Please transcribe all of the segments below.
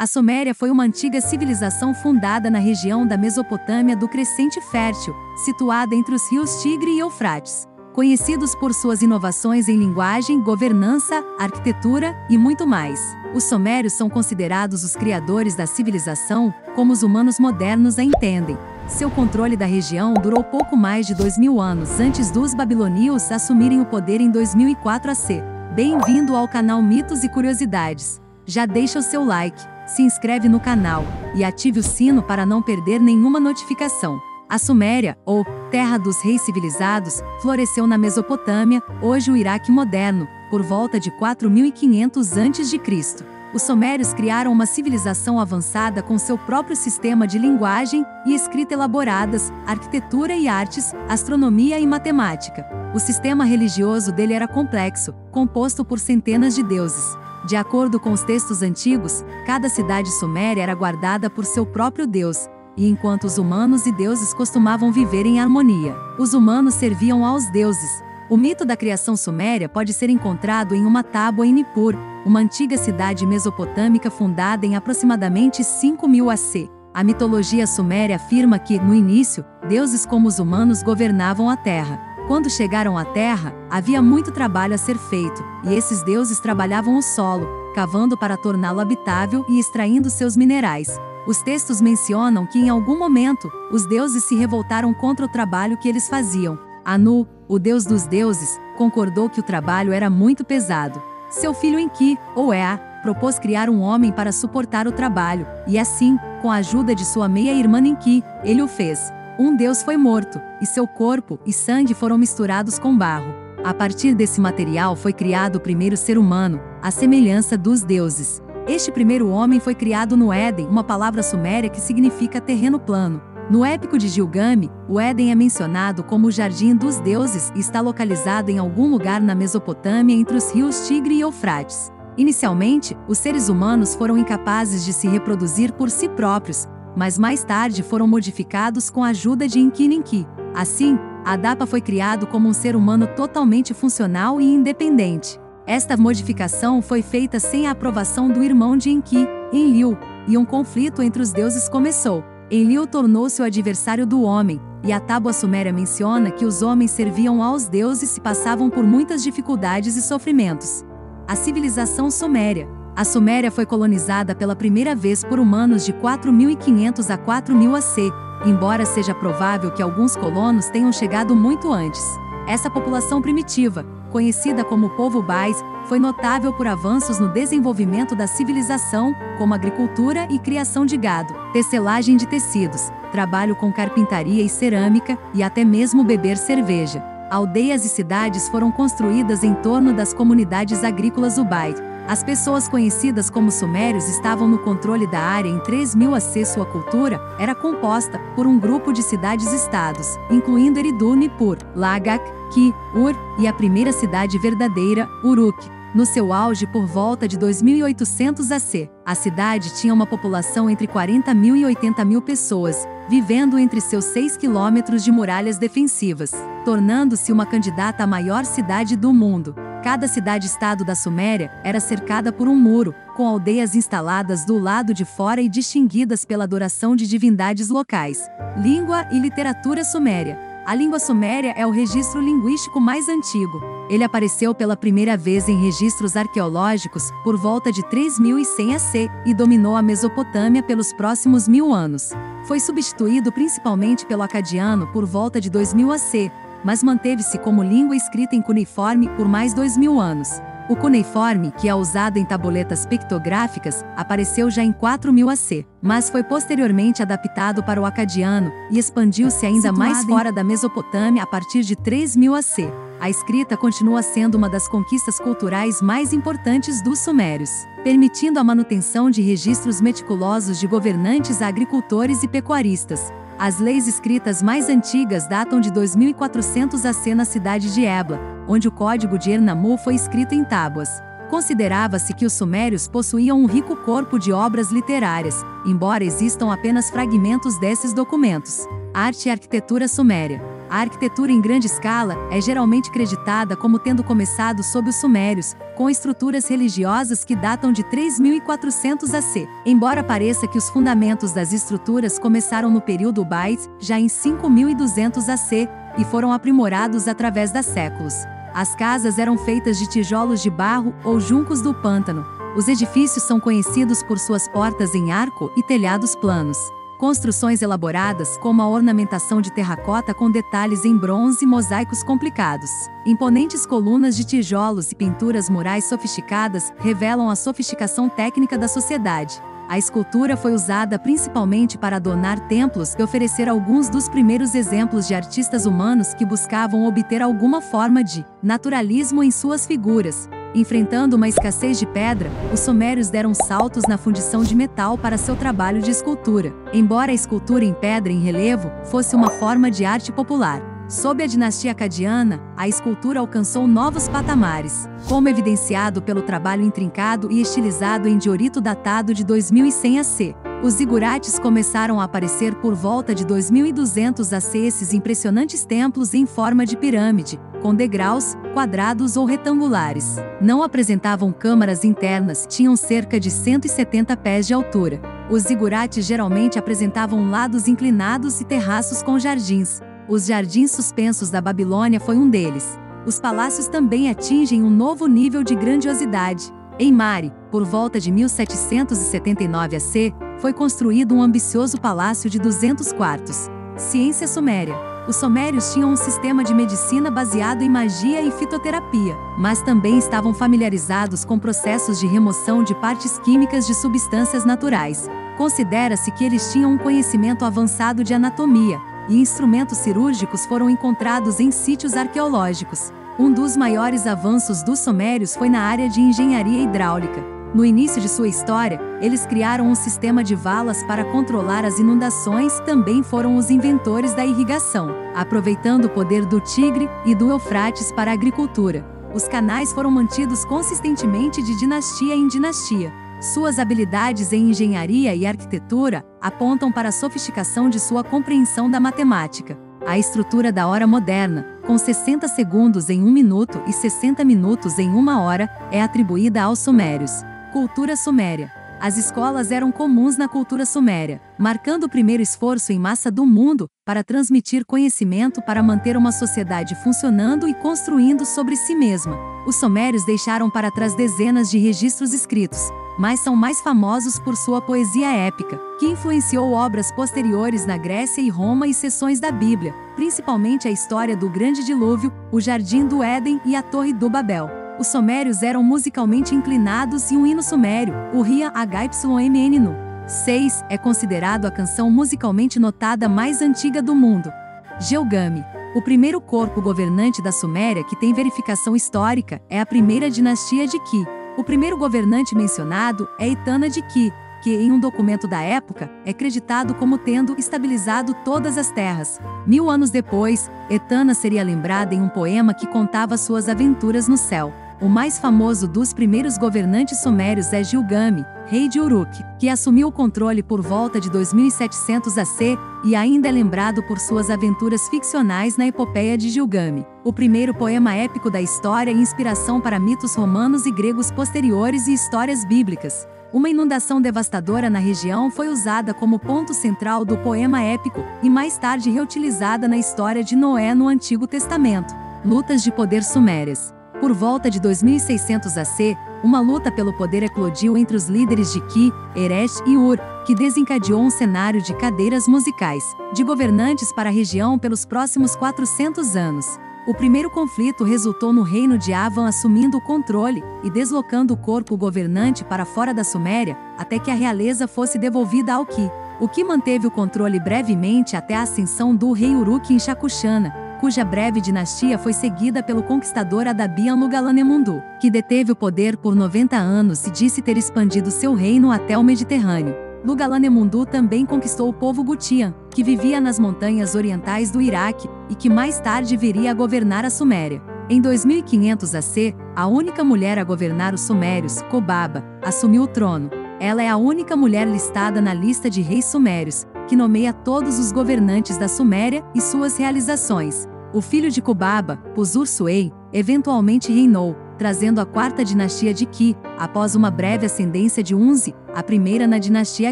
A Suméria foi uma antiga civilização fundada na região da Mesopotâmia do Crescente Fértil, situada entre os rios Tigre e Eufrates. Conhecidos por suas inovações em linguagem, governança, arquitetura e muito mais. Os sumérios são considerados os criadores da civilização, como os humanos modernos a entendem. Seu controle da região durou pouco mais de 2000 anos antes dos babilônios assumirem o poder em 2004 AC. Bem-vindo ao canal Mitos e Curiosidades. Já deixa o seu like, se inscreve no canal e ative o sino para não perder nenhuma notificação. A Suméria, ou Terra dos Reis Civilizados, floresceu na Mesopotâmia, hoje o Iraque moderno, por volta de 4500 a.C. Os sumérios criaram uma civilização avançada com seu próprio sistema de linguagem e escrita elaboradas, arquitetura e artes, astronomia e matemática. O sistema religioso dele era complexo, composto por centenas de deuses. De acordo com os textos antigos, cada cidade suméria era guardada por seu próprio deus, e enquanto os humanos e deuses costumavam viver em harmonia, os humanos serviam aos deuses. O mito da criação suméria pode ser encontrado em uma tábua em Nippur, uma antiga cidade mesopotâmica fundada em aproximadamente 5000 AC. A mitologia suméria afirma que, no início, deuses como os humanos governavam a terra. Quando chegaram à terra, havia muito trabalho a ser feito, e esses deuses trabalhavam o solo, cavando para torná-lo habitável e extraindo seus minerais. Os textos mencionam que em algum momento, os deuses se revoltaram contra o trabalho que eles faziam. Anu, o deus dos deuses, concordou que o trabalho era muito pesado. Seu filho Enki, ou Ea, propôs criar um homem para suportar o trabalho, e assim, com a ajuda de sua meia-irmã Enki, ele o fez. Um deus foi morto, e seu corpo e sangue foram misturados com barro. A partir desse material foi criado o primeiro ser humano, à semelhança dos deuses. Este primeiro homem foi criado no Éden, uma palavra suméria que significa terreno plano. No épico de Gilgamesh, o Éden é mencionado como o jardim dos deuses e está localizado em algum lugar na Mesopotâmia entre os rios Tigre e Eufrates. Inicialmente, os seres humanos foram incapazes de se reproduzir por si próprios, mas mais tarde foram modificados com a ajuda de Enki. Assim, Adapa foi criado como um ser humano totalmente funcional e independente. Esta modificação foi feita sem a aprovação do irmão de Enki, Enlil, e um conflito entre os deuses começou. Enlil tornou-se o adversário do homem, e a tábua suméria menciona que os homens serviam aos deuses e passavam por muitas dificuldades e sofrimentos. A civilização suméria. A Suméria foi colonizada pela primeira vez por humanos de 4500 a 4000 AC, embora seja provável que alguns colonos tenham chegado muito antes. Essa população primitiva, conhecida como povo Bais, foi notável por avanços no desenvolvimento da civilização, como agricultura e criação de gado, tecelagem de tecidos, trabalho com carpintaria e cerâmica, e até mesmo beber cerveja. Aldeias e cidades foram construídas em torno das comunidades agrícolas Ubaid. As pessoas conhecidas como sumérios estavam no controle da área em 3000 AC. Sua cultura era composta por um grupo de cidades-estados, incluindo Eridu, Nippur, Lagak, Ki, Ur, e a primeira cidade verdadeira, Uruk. No seu auge por volta de 2800 AC, a cidade tinha uma população entre 40.000 e 80.000 pessoas, vivendo entre seus 6 quilômetros de muralhas defensivas, tornando-se uma candidata à maior cidade do mundo. Cada cidade-estado da Suméria era cercada por um muro, com aldeias instaladas do lado de fora e distinguidas pela adoração de divindades locais. Língua e literatura suméria. A língua suméria é o registro linguístico mais antigo. Ele apareceu pela primeira vez em registros arqueológicos por volta de 3100 AC e dominou a Mesopotâmia pelos próximos 1000 anos. Foi substituído principalmente pelo acadiano por volta de 2000 AC, mas manteve-se como língua escrita em cuneiforme por mais 2000 anos. O cuneiforme, que é usado em tabuletas pictográficas, apareceu já em 4000 AC, mas foi posteriormente adaptado para o acadiano e expandiu-se ainda mais fora da Mesopotâmia a partir de 3000 AC. A escrita continua sendo uma das conquistas culturais mais importantes dos sumérios, permitindo a manutenção de registros meticulosos de governantes a agricultores e pecuaristas. As leis escritas mais antigas datam de 2400 AC na cidade de Ebla, onde o código de Ernamu foi escrito em tábuas. Considerava-se que os sumérios possuíam um rico corpo de obras literárias, embora existam apenas fragmentos desses documentos. Arte e arquitetura suméria. A arquitetura em grande escala é geralmente creditada como tendo começado sob os sumérios, com estruturas religiosas que datam de 3400 AC. Embora pareça que os fundamentos das estruturas começaram no período Ubaid, já em 5200 AC, e foram aprimorados através das séculos. As casas eram feitas de tijolos de barro ou juncos do pântano. Os edifícios são conhecidos por suas portas em arco e telhados planos. Construções elaboradas como a ornamentação de terracota com detalhes em bronze e mosaicos complicados. Imponentes colunas de tijolos e pinturas murais sofisticadas revelam a sofisticação técnica da sociedade. A escultura foi usada principalmente para adornar templos e oferecer alguns dos primeiros exemplos de artistas humanos que buscavam obter alguma forma de naturalismo em suas figuras. Enfrentando uma escassez de pedra, os sumérios deram saltos na fundição de metal para seu trabalho de escultura. Embora a escultura em pedra em relevo fosse uma forma de arte popular, sob a dinastia acadiana, a escultura alcançou novos patamares, como evidenciado pelo trabalho intrincado e estilizado em diorito datado de 2100 AC. Os zigurates começaram a aparecer por volta de 2200 AC. Esses impressionantes templos em forma de pirâmide, com degraus, quadrados ou retangulares. Não apresentavam câmaras internas, tinham cerca de 170 pés de altura. Os zigurates geralmente apresentavam lados inclinados e terraços com jardins. Os jardins suspensos da Babilônia foi um deles. Os palácios também atingem um novo nível de grandiosidade. Em Mari, por volta de 1779 AC, foi construído um ambicioso palácio de 200 quartos. Ciência suméria. Os sumérios tinham um sistema de medicina baseado em magia e fitoterapia, mas também estavam familiarizados com processos de remoção de partes químicas de substâncias naturais. Considera-se que eles tinham um conhecimento avançado de anatomia, e instrumentos cirúrgicos foram encontrados em sítios arqueológicos. Um dos maiores avanços dos sumérios foi na área de engenharia hidráulica. No início de sua história, eles criaram um sistema de valas para controlar as inundações e também foram os inventores da irrigação, aproveitando o poder do Tigre e do Eufrates para a agricultura. Os canais foram mantidos consistentemente de dinastia em dinastia. Suas habilidades em engenharia e arquitetura apontam para a sofisticação de sua compreensão da matemática. A estrutura da hora moderna, com 60 segundos em 1 minuto e 60 minutos em 1 hora, é atribuída aos sumérios. Cultura suméria. As escolas eram comuns na cultura suméria, marcando o primeiro esforço em massa do mundo para transmitir conhecimento para manter uma sociedade funcionando e construindo sobre si mesma. Os sumérios deixaram para trás dezenas de registros escritos, mas são mais famosos por sua poesia épica, que influenciou obras posteriores na Grécia e Roma e seções da Bíblia, principalmente a história do Grande Dilúvio, o Jardim do Éden e a Torre do Babel. Os sumérios eram musicalmente inclinados e um hino sumério, o Ria Hymnu 6, é considerado a canção musicalmente notada mais antiga do mundo. Gilgamesh. O primeiro corpo governante da Suméria que tem verificação histórica é a primeira dinastia de Ki. O primeiro governante mencionado é Etana de Ki, que em um documento da época é creditado como tendo estabilizado todas as terras. 1000 anos depois, Etana seria lembrada em um poema que contava suas aventuras no céu. O mais famoso dos primeiros governantes sumérios é Gilgamesh, rei de Uruk, que assumiu o controle por volta de 2700 AC e ainda é lembrado por suas aventuras ficcionais na epopeia de Gilgamesh, o primeiro poema épico da história e inspiração para mitos romanos e gregos posteriores e histórias bíblicas. Uma inundação devastadora na região foi usada como ponto central do poema épico e mais tarde reutilizada na história de Noé no Antigo Testamento. Lutas de poder sumérias. Por volta de 2600 AC, uma luta pelo poder eclodiu entre os líderes de Ki, Eresh e Ur, que desencadeou um cenário de cadeiras musicais, de governantes para a região pelos próximos 400 anos. O primeiro conflito resultou no reino de Avan assumindo o controle e deslocando o corpo governante para fora da Suméria, até que a realeza fosse devolvida ao Ki, o que manteve o controle brevemente até a ascensão do rei Uruk em Shakushana, cuja breve dinastia foi seguida pelo conquistador Adabian-Lugalhanemundu, que deteve o poder por 90 anos e disse ter expandido seu reino até o Mediterrâneo. Lugalhanemundu também conquistou o povo Gutian, que vivia nas montanhas orientais do Iraque, e que mais tarde viria a governar a Suméria. Em 2500 AC, a única mulher a governar os sumérios, Kobaba, assumiu o trono. Ela é a única mulher listada na lista de reis sumérios, que nomeia todos os governantes da Suméria e suas realizações. O filho de Kubaba, Puzur-Suei, eventualmente reinou, trazendo a quarta dinastia de Qi, após uma breve ascendência de Unzi, a primeira na dinastia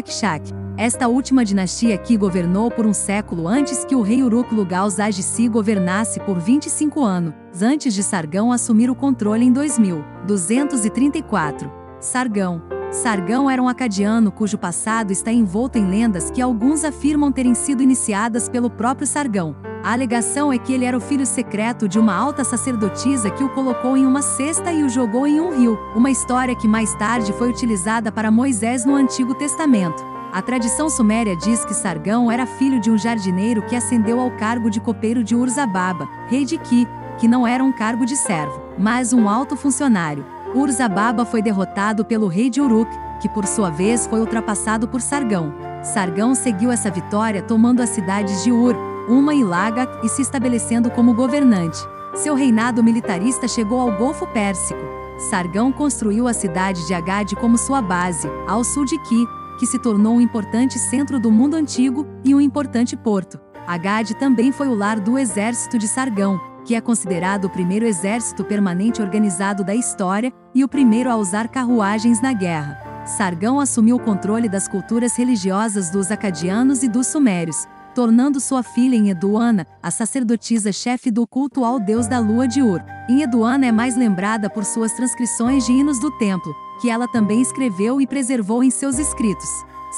Kshak. Esta última dinastia Qi governou por um século antes que o rei Uruk-Lugal-Zagisi governasse por 25 anos, antes de Sargão assumir o controle em 2234. Sargão era um acadiano cujo passado está envolto em lendas que alguns afirmam terem sido iniciadas pelo próprio Sargão. A alegação é que ele era o filho secreto de uma alta sacerdotisa que o colocou em uma cesta e o jogou em um rio, uma história que mais tarde foi utilizada para Moisés no Antigo Testamento. A tradição suméria diz que Sargão era filho de um jardineiro que ascendeu ao cargo de copeiro de Ur-Zababa, rei de Qi, que não era um cargo de servo, mas um alto funcionário. Ur-Zababa foi derrotado pelo rei de Uruk, que por sua vez foi ultrapassado por Sargão. Sargão seguiu essa vitória tomando as cidades de Ur, Uma e Lagak e se estabelecendo como governante. Seu reinado militarista chegou ao Golfo Pérsico. Sargão construiu a cidade de Agade como sua base, ao sul de Qi, que se tornou um importante centro do mundo antigo e um importante porto. Agade também foi o lar do exército de Sargão, que é considerado o primeiro exército permanente organizado da história e o primeiro a usar carruagens na guerra. Sargão assumiu o controle das culturas religiosas dos acadianos e dos sumérios, tornando sua filha Enheduanna a sacerdotisa-chefe do culto ao deus da lua de Ur. Enheduanna é mais lembrada por suas transcrições de hinos do templo, que ela também escreveu e preservou em seus escritos.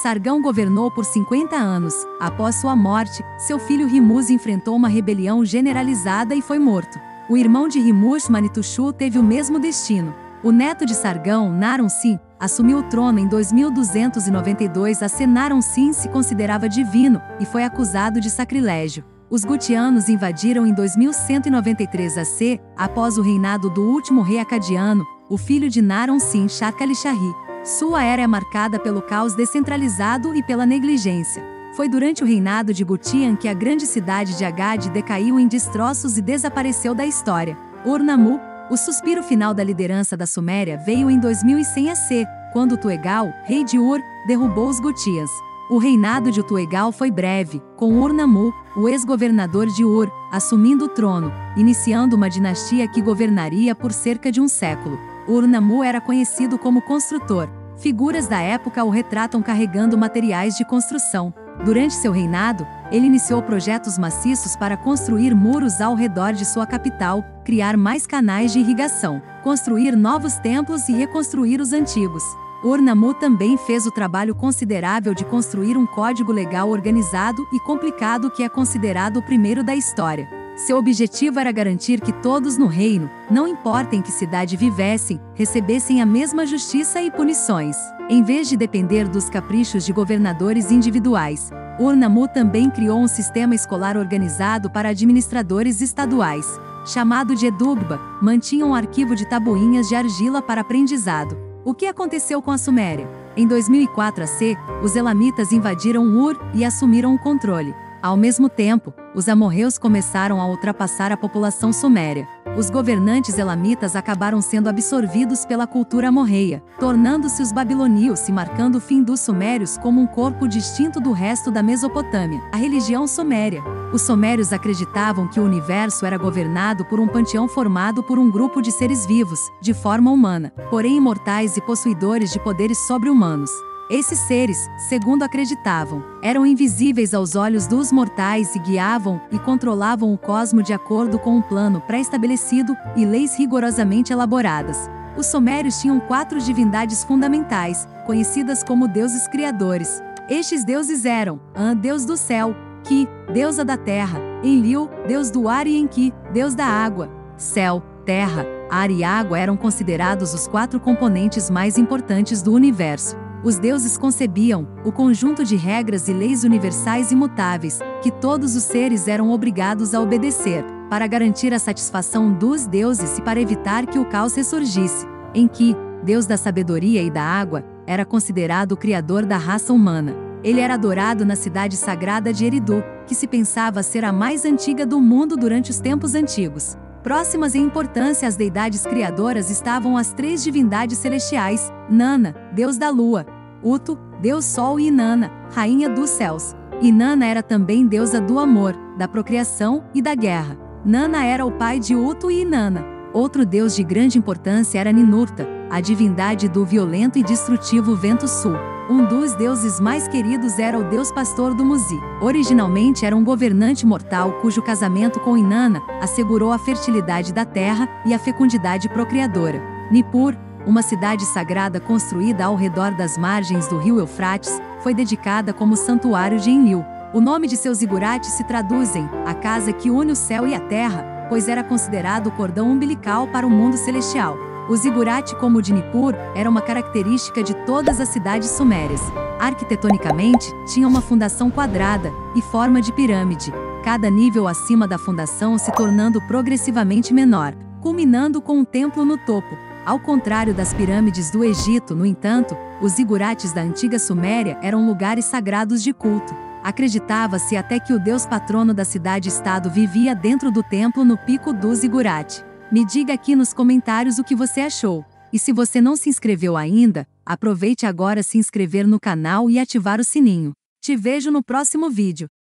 Sargão governou por 50 anos. Após sua morte, seu filho Rimuz enfrentou uma rebelião generalizada e foi morto. O irmão de Rimuz, Manitushu, teve o mesmo destino. O neto de Sargão, Naram-Sin, assumiu o trono em 2292 a Naram-Sin se considerava divino e foi acusado de sacrilégio. Os Gutianos invadiram em 2193 AC, após o reinado do último rei acadiano, o filho de Naram-Sin, Sharkali-Shari. Sua era é marcada pelo caos descentralizado e pela negligência. Foi durante o reinado de Gutian que a grande cidade de Agade decaiu em destroços e desapareceu da história. Ur-Nammu, o suspiro final da liderança da Suméria veio em 2100 AC, quando Tuegal, rei de Ur, derrubou os Gutians. O reinado de Tuegal foi breve, com Ur-Nammu, o ex-governador de Ur, assumindo o trono, iniciando uma dinastia que governaria por cerca de um século. Ur-Nammu era conhecido como construtor. Figuras da época o retratam carregando materiais de construção. Durante seu reinado, ele iniciou projetos maciços para construir muros ao redor de sua capital, criar mais canais de irrigação, construir novos templos e reconstruir os antigos. Ur-Nammu também fez o trabalho considerável de construir um código legal organizado e complicado que é considerado o primeiro da história. Seu objetivo era garantir que todos no reino, não importa em que cidade vivessem, recebessem a mesma justiça e punições, em vez de depender dos caprichos de governadores individuais. Ur-Nammu também criou um sistema escolar organizado para administradores estaduais, chamado de Edugba, mantinha um arquivo de tabuinhas de argila para aprendizado. O que aconteceu com a Suméria? Em 2004 AC, os elamitas invadiram Ur e assumiram o controle. Ao mesmo tempo, os amorreus começaram a ultrapassar a população suméria. Os governantes elamitas acabaram sendo absorvidos pela cultura amorreia, tornando-se os babilônios e marcando o fim dos sumérios como um corpo distinto do resto da Mesopotâmia. A religião suméria. Os sumérios acreditavam que o universo era governado por um panteão formado por um grupo de seres vivos, de forma humana, porém imortais e possuidores de poderes sobre-humanos. Esses seres, segundo acreditavam, eram invisíveis aos olhos dos mortais e guiavam e controlavam o cosmo de acordo com um plano pré-estabelecido e leis rigorosamente elaboradas. Os sumérios tinham 4 divindades fundamentais, conhecidas como deuses criadores. Estes deuses eram An, deus do céu; Ki, deusa da terra; Enlil, deus do ar; e Enki, deus da água. Céu, terra, ar e água eram considerados os 4 componentes mais importantes do universo. Os deuses concebiam o conjunto de regras e leis universais imutáveis, que todos os seres eram obrigados a obedecer, para garantir a satisfação dos deuses e para evitar que o caos ressurgisse. Enki, deus da sabedoria e da água, era considerado o criador da raça humana. Ele era adorado na cidade sagrada de Eridu, que se pensava ser a mais antiga do mundo durante os tempos antigos. Próximas em importância às deidades criadoras estavam as 3 divindades celestiais: Nana, deus da lua; Utu, deus sol; e Inanna, rainha dos céus. Inanna era também deusa do amor, da procriação e da guerra. Nana era o pai de Utu e Inanna. Outro deus de grande importância era Ninurta, a divindade do violento e destrutivo vento sul. Um dos deuses mais queridos era o deus pastor do Muzi. Originalmente era um governante mortal cujo casamento com Inanna assegurou a fertilidade da terra e a fecundidade procriadora. Nippur, uma cidade sagrada construída ao redor das margens do rio Eufrates, foi dedicada como santuário de Enlil. O nome de seus zigurates se traduz em a casa que une o céu e a terra, pois era considerado o cordão umbilical para o mundo celestial. O zigurate, como o de Nippur, era uma característica de todas as cidades sumérias. Arquitetonicamente, tinha uma fundação quadrada e forma de pirâmide, cada nível acima da fundação se tornando progressivamente menor, culminando com um templo no topo. Ao contrário das pirâmides do Egito, no entanto, os zigurates da antiga Suméria eram lugares sagrados de culto. Acreditava-se até que o deus patrono da cidade-estado vivia dentro do templo no pico do zigurate. Me diga aqui nos comentários o que você achou. E se você não se inscreveu ainda, aproveite agora se inscrever no canal e ativar o sininho. Te vejo no próximo vídeo.